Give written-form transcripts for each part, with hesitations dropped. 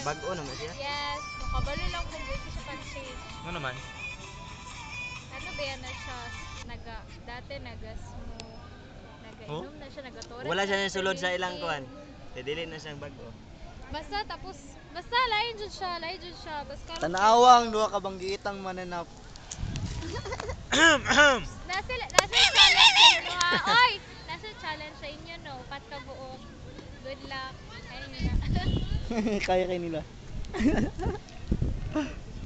Bago naman siya. Yes, makabalo lang kung buti siya pag-change. Ano naman? Ano ba yan na siya? Dati naga-smoke. Nagainom na siya, nagatoras. Wala siya sulod sa ilang kuan. Dili na siyang bago. Basta lain jud siya. Tapos karon Tanawang duha ka banggitang mananap. nasa challenge sa inyo ha. Oy, nasa challenge sa inyo no. Pat ka buok. Good luck. Ayun na. Kaya kay nila.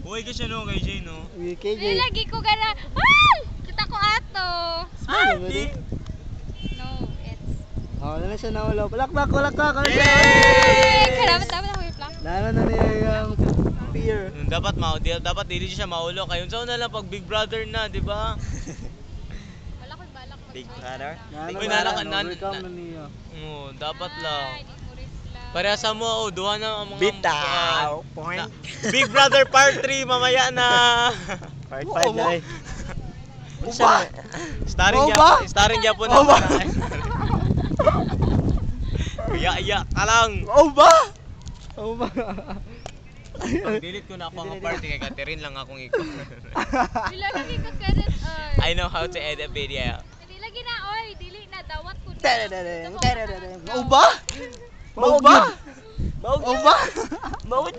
Buhay ka siya no kay Jay no? KJ. Lagi ko gana. Ay! Kita ko ato. No, it's Oh, na siya nawala. Walak. Karamat dapat ako i-plak. Nano na niya yung fear. Dapat dili siya maulo kayo. Sa una lang pag Big Brother na, di ba? Wala ko'y balak mag- Big brother. Uy, nalakan na. Overcome na niya. Oo, dapat lang. Ay, di mo lang. Parehasa mo, duha na ang mga Bitaw. Point. Big Brother Part 3 mamaya na. Part 5 na eh. Uba? Starring Japon na. Iya ka lang. Uba? Delete ko na ako ang party kay Catherine lang akong ikaw. Dili lagi ko credit oy. I know how to edit video. Dili lagi na oy, dili na dawat ko. Uba? Uba? Mao